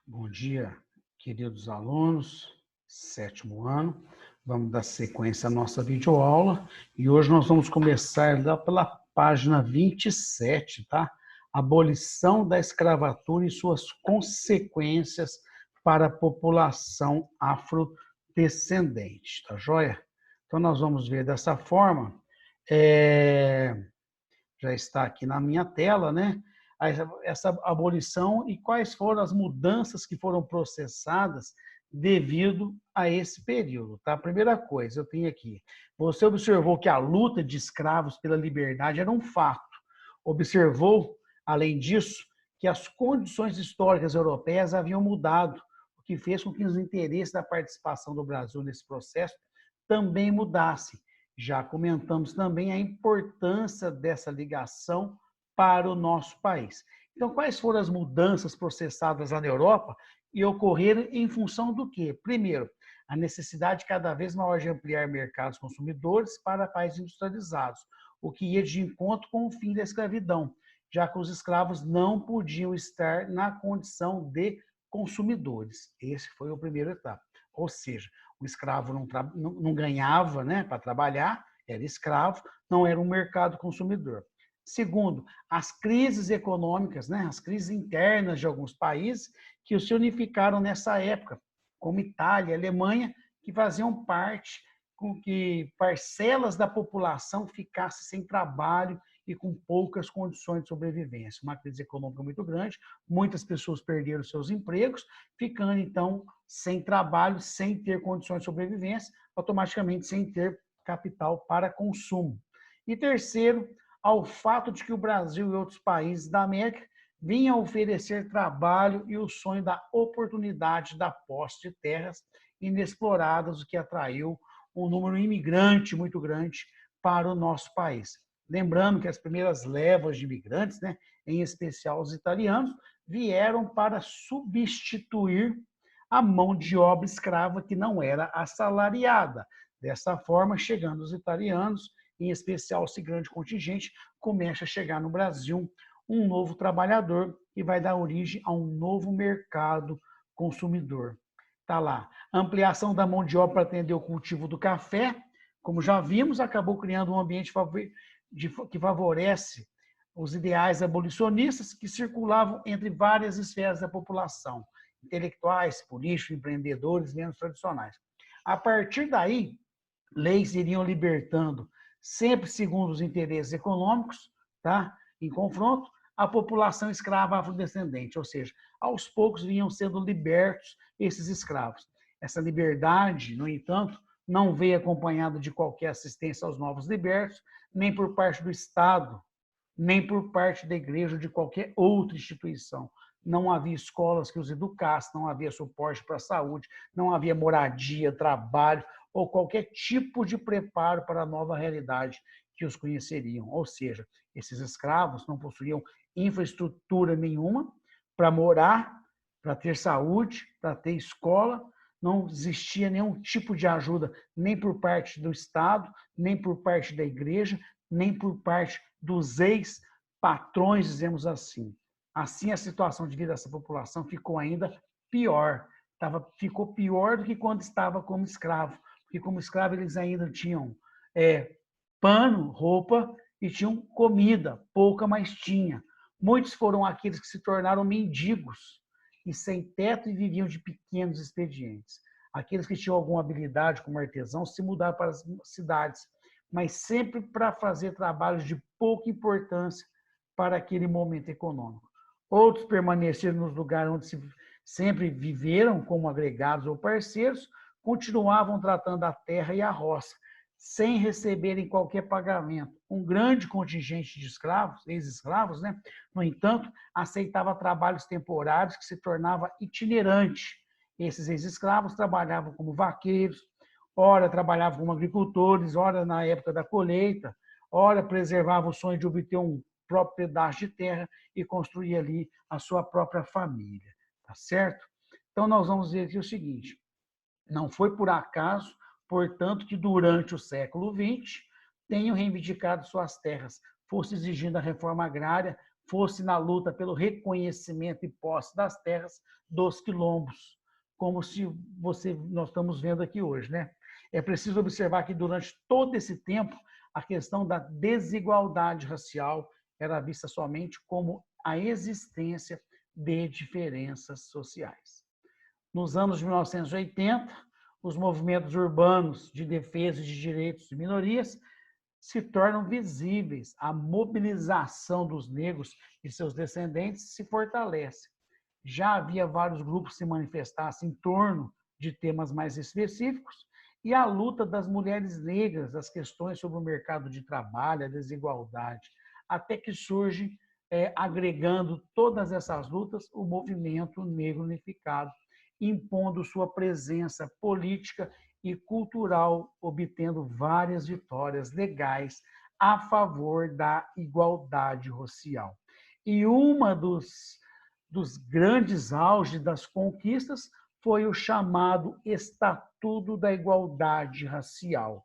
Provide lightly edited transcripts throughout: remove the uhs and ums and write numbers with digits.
Bom dia, queridos alunos, sétimo ano. Vamos dar sequência à nossa videoaula e hoje nós vamos começar lá pela página 27, tá? Abolição da escravatura e suas consequências para a população afrodescendente, tá joia? Então nós vamos ver dessa forma, já está aqui na minha tela, né? Essa abolição e quais foram as mudanças que foram processadas devido a esse período, tá? Primeira coisa, eu tenho aqui, você observou que a luta de escravos pela liberdade era um fato. Observou, além disso, que as condições históricas europeias haviam mudado, o que fez com que os interesses da participação do Brasil nesse processo também mudassem. Já comentamos também a importância dessa ligação para o nosso país. Então, quais foram as mudanças processadas lá na Europa e ocorreram em função do quê? Primeiro, a necessidade cada vez maior de ampliar mercados consumidores para países industrializados, o que ia de encontro com o fim da escravidão, já que os escravos não podiam estar na condição de consumidores. Esse foi o primeiro etapa. Ou seja, o escravo não ganhava, né, para trabalhar, era escravo, não era um mercado consumidor. Segundo, as crises econômicas, né, as crises internas de alguns países que se unificaram nessa época, como Itália, Alemanha, que faziam parte com que parcelas da população ficassem sem trabalho e com poucas condições de sobrevivência. Uma crise econômica muito grande, muitas pessoas perderam seus empregos, ficando, então, sem trabalho, sem ter condições de sobrevivência, automaticamente sem ter capital para consumo. E terceiro, ao fato de que o Brasil e outros países da América vinham oferecer trabalho e o sonho da oportunidade da posse de terras inexploradas, o que atraiu um número imigrante muito grande para o nosso país. Lembrando que as primeiras levas de imigrantes, né, em especial os italianos, vieram para substituir a mão de obra escrava que não era assalariada. Dessa forma, chegando os italianos, em especial esse grande contingente, começa a chegar no Brasil um novo trabalhador que vai dar origem a um novo mercado consumidor. Está lá. Ampliação da mão de obra para atender o cultivo do café, como já vimos, acabou criando um ambiente que favorece os ideais abolicionistas que circulavam entre várias esferas da população, intelectuais, políticos, empreendedores, menos tradicionais. A partir daí, leis iriam libertando, sempre segundo os interesses econômicos, tá? Em confronto, a população escrava afrodescendente, ou seja, aos poucos vinham sendo libertos esses escravos. Essa liberdade, no entanto, não veio acompanhada de qualquer assistência aos novos libertos, nem por parte do Estado, nem por parte da igreja ou de qualquer outra instituição. Não havia escolas que os educassem, não havia suporte para a saúde, não havia moradia, trabalho ou qualquer tipo de preparo para a nova realidade que os conheceriam. Ou seja, esses escravos não possuíam infraestrutura nenhuma para morar, para ter saúde, para ter escola, não existia nenhum tipo de ajuda, nem por parte do Estado, nem por parte da igreja, nem por parte dos ex-patrões, dizemos assim. Assim, a situação de vida dessa população ficou ainda pior. Ficou pior do que quando estava como escravo, porque como escravo eles ainda tinham pano, roupa e tinham comida, pouca, mas tinha. Muitos foram aqueles que se tornaram mendigos e sem teto e viviam de pequenos expedientes. Aqueles que tinham alguma habilidade como artesão se mudaram para as cidades, mas sempre para fazer trabalhos de pouca importância para aquele momento econômico. Outros permaneceram nos lugares onde sempre viveram como agregados ou parceiros, continuavam tratando a terra e a roça, sem receberem qualquer pagamento. Um grande contingente de escravos, ex-escravos, né? No entanto, aceitava trabalhos temporários que se tornava itinerante. Esses ex-escravos trabalhavam como vaqueiros, ora trabalhavam como agricultores, ora na época da colheita, ora preservavam o sonho de obter um próprio pedaço de terra e construir ali a sua própria família, tá certo? Então, nós vamos ver aqui o seguinte, não foi por acaso, portanto, que durante o século XX tenham reivindicado suas terras, fosse exigindo a reforma agrária, fosse na luta pelo reconhecimento e posse das terras dos quilombos, como se nós estamos vendo aqui hoje, né? É preciso observar que durante todo esse tempo a questão da desigualdade racial era vista somente como a existência de diferenças sociais. Nos anos de 1980, os movimentos urbanos de defesa de direitos de minorias se tornam visíveis. A mobilização dos negros e seus descendentes se fortalece. Já havia vários grupos se manifestassem em torno de temas mais específicos, e a luta das mulheres negras, as questões sobre o mercado de trabalho, a desigualdade, até que surge, agregando todas essas lutas, o movimento negro unificado, impondo sua presença política e cultural, obtendo várias vitórias legais a favor da igualdade racial. E uma dos grandes auges das conquistas foi o chamado Estatuto da Igualdade Racial. O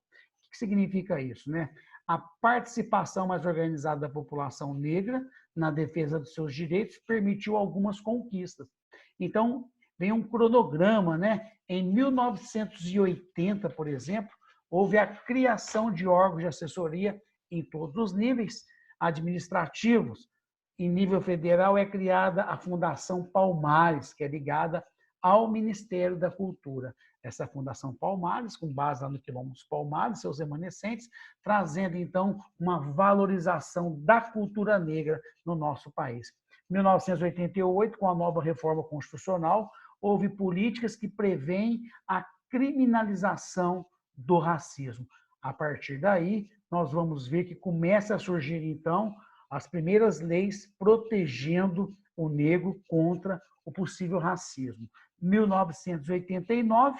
que significa isso, né? A participação mais organizada da população negra na defesa dos seus direitos permitiu algumas conquistas. Então, vem um cronograma, né? Em 1980, por exemplo, houve a criação de órgãos de assessoria em todos os níveis administrativos. Em nível federal é criada a Fundação Palmares, que é ligada ao Ministério da Cultura. Essa Fundação Palmares, com base lá no Quilombo dos Palmares, seus remanescentes, trazendo, então, uma valorização da cultura negra no nosso país. Em 1988, com a nova reforma constitucional, houve políticas que prevêem a criminalização do racismo. A partir daí, nós vamos ver que começa a surgir, então, as primeiras leis protegendo o negro contra o possível racismo. 1989,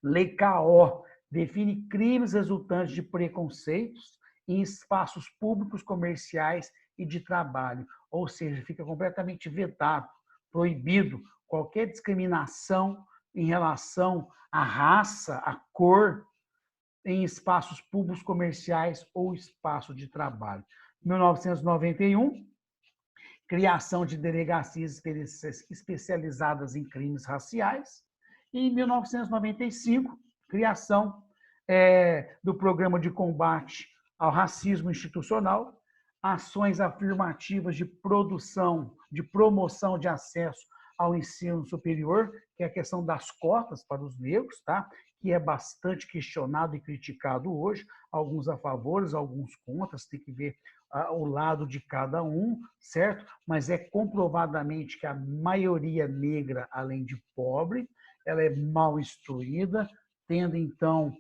Lei K.O. define crimes resultantes de preconceitos em espaços públicos, comerciais e de trabalho. Ou seja, fica completamente vetado, proibido qualquer discriminação em relação à raça, à cor, em espaços públicos, comerciais ou espaço de trabalho. 1991, criação de delegacias especializadas em crimes raciais. E em 1995, criação do Programa de Combate ao Racismo Institucional, ações afirmativas de promoção de acesso ao ensino superior, que é a questão das cotas para os negros, tá? Que é bastante questionado e criticado hoje, alguns a favor, alguns contra, tem que ver o lado de cada um, certo? Mas é comprovadamente que a maioria negra, além de pobre, ela é mal instruída, tendo, então,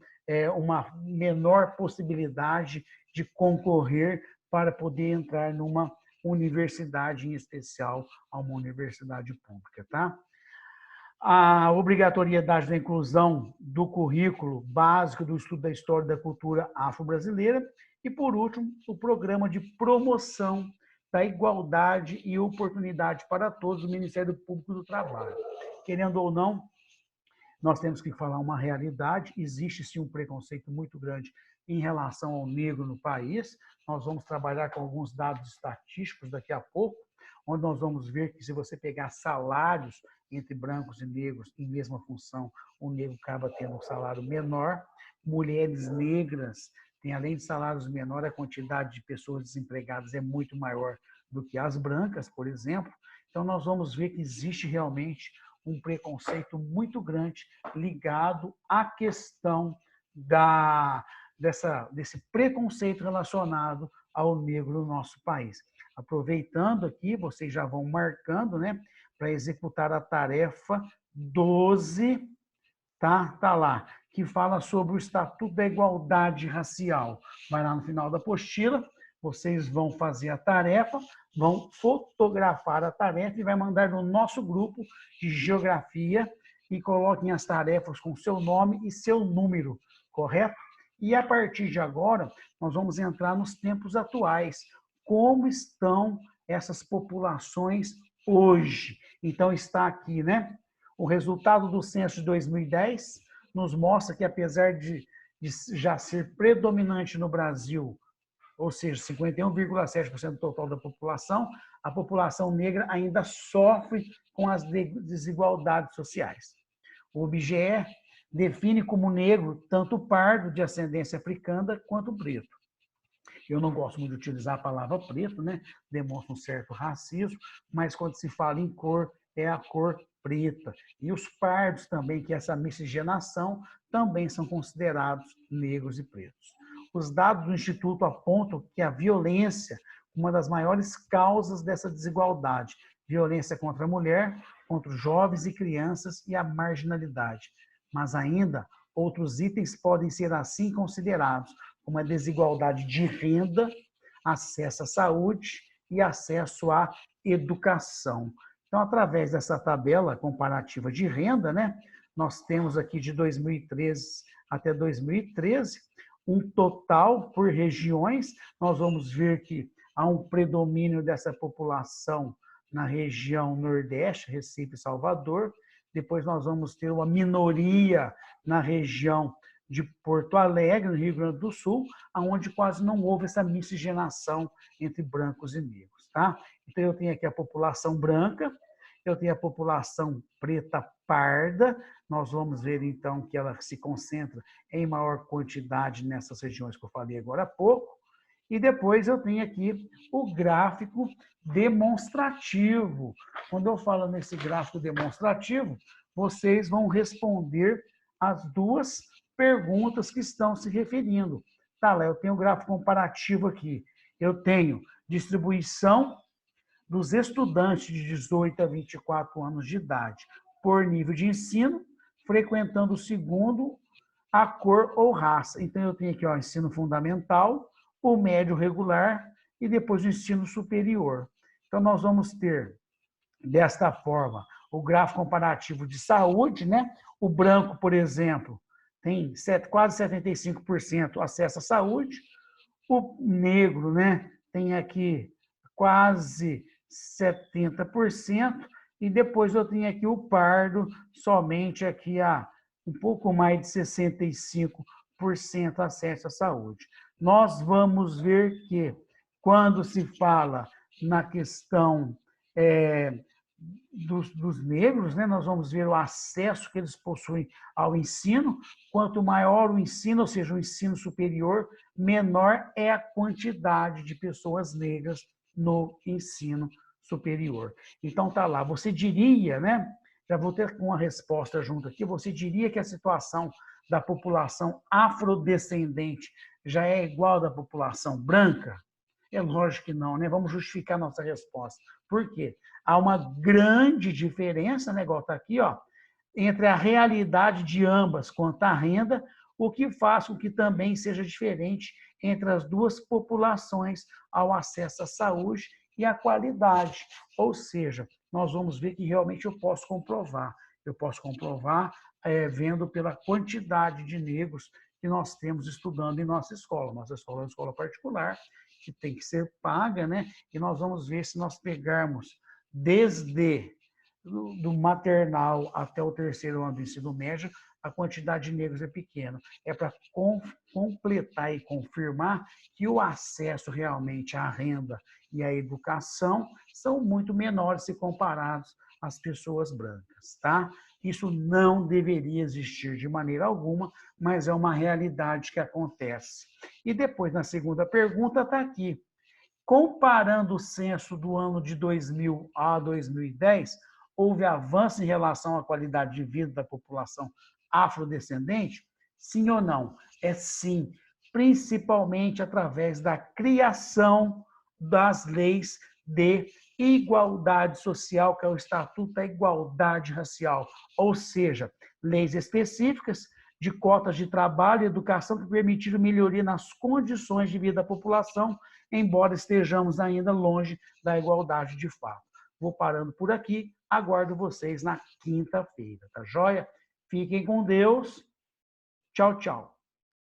uma menor possibilidade de concorrer para poder entrar numa universidade, em especial a uma universidade pública, tá? A obrigatoriedade da inclusão do currículo básico do estudo da história e da cultura afro-brasileira e, por último, o programa de promoção da igualdade e oportunidade para todos do Ministério Público do Trabalho. Querendo ou não, nós temos que falar uma realidade, existe sim um preconceito muito grande em relação ao negro no país. Nós vamos trabalhar com alguns dados estatísticos daqui a pouco, onde nós vamos ver que se você pegar salários entre brancos e negros em mesma função, o negro acaba tendo um salário menor. Mulheres negras têm, além de salários menores, a quantidade de pessoas desempregadas é muito maior do que as brancas, por exemplo. Então, nós vamos ver que existe realmente um preconceito muito grande ligado à questão desse preconceito relacionado ao negro no nosso país. Aproveitando aqui, vocês já vão marcando, né, para executar a tarefa 12, tá lá, que fala sobre o Estatuto da Igualdade Racial. Vai lá no final da apostila, vocês vão fazer a tarefa, vão fotografar a tarefa e vai mandar no nosso grupo de geografia e coloquem as tarefas com seu nome e seu número, correto? E a partir de agora, nós vamos entrar nos tempos atuais. Como estão essas populações hoje? Então, está aqui, né? O resultado do censo de 2010 nos mostra que, apesar de já ser predominante no Brasil ou seja, 51,7% do total da população, a população negra ainda sofre com as desigualdades sociais. O IBGE define como negro tanto o pardo de ascendência africana quanto o preto. Eu não gosto muito de utilizar a palavra preto, né? Demonstra um certo racismo, mas quando se fala em cor, é a cor preta. E os pardos também, que é essa miscigenação, também são considerados negros e pretos. Os dados do Instituto apontam que a violência, uma das maiores causas dessa desigualdade, violência contra a mulher, contra os jovens e crianças e a marginalidade. Mas ainda outros itens podem ser assim considerados, como a desigualdade de renda, acesso à saúde e acesso à educação. Então, através dessa tabela comparativa de renda, né, nós temos aqui de 2013 até 2013, um total por regiões. Nós vamos ver que há um predomínio dessa população na região Nordeste, Recife e Salvador. Depois nós vamos ter uma minoria na região de Porto Alegre, no Rio Grande do Sul, onde quase não houve essa miscigenação entre brancos e negros. Tá? Então, eu tenho aqui a população branca, eu tenho a população preta parda, nós vamos ver, então, que ela se concentra em maior quantidade nessas regiões que eu falei agora há pouco, e depois eu tenho aqui o gráfico demonstrativo. Quando eu falo nesse gráfico demonstrativo, vocês vão responder as duas perguntas que estão se referindo. Tá, lá, eu tenho o gráfico comparativo aqui. Eu tenho distribuição dos estudantes de 18 a 24 anos de idade por nível de ensino, frequentando o segundo, a cor ou raça. Então, eu tenho aqui o ensino fundamental, o médio regular e depois o ensino superior. Então, nós vamos ter, desta forma, o gráfico comparativo de saúde, né? O branco, por exemplo, tem quase 75% acesso à saúde. O negro, né, tem aqui quase 70%. E depois eu tenho aqui o pardo, somente aqui a um pouco mais de 65% acesso à saúde. Nós vamos ver que, quando se fala na questão dos negros, né, nós vamos ver o acesso que eles possuem ao ensino. Quanto maior o ensino, ou seja, o ensino superior, menor é a quantidade de pessoas negras no ensino superior. Então, tá lá. Você diria, né? Já vou ter uma resposta junto aqui. Você diria que a situação da população afrodescendente já é igual da população branca? É lógico que não, né? Vamos justificar nossa resposta. Por quê? Há uma grande diferença, né, igual está aqui, ó, entre a realidade de ambas quanto à renda, o que faz com que também seja diferente entre as duas populações ao acesso à saúde e à qualidade. Ou seja, nós vamos ver que realmente eu posso comprovar. Eu posso comprovar vendo pela quantidade de negros que nós temos estudando em nossa escola. Nossa escola é uma escola particular, que tem que ser paga, né? E nós vamos ver, se nós pegarmos desde do maternal até o terceiro ano do ensino médio, a quantidade de negros é pequena. É para completar e confirmar que o acesso realmente à renda e à educação são muito menores se comparados às pessoas brancas, tá? Isso não deveria existir de maneira alguma, mas é uma realidade que acontece. E depois, na segunda pergunta, está aqui. Comparando o censo do ano de 2000 a 2010, houve avanço em relação à qualidade de vida da população afrodescendente? Sim ou não? É sim, principalmente através da criação das leis de igualdade social, que é o Estatuto da Igualdade Racial, ou seja, leis específicas de cotas de trabalho e educação que permitiram melhoria nas condições de vida da população, embora estejamos ainda longe da igualdade de fato. Vou parando por aqui, aguardo vocês na quinta-feira, tá joia? Fiquem com Deus. Tchau, tchau.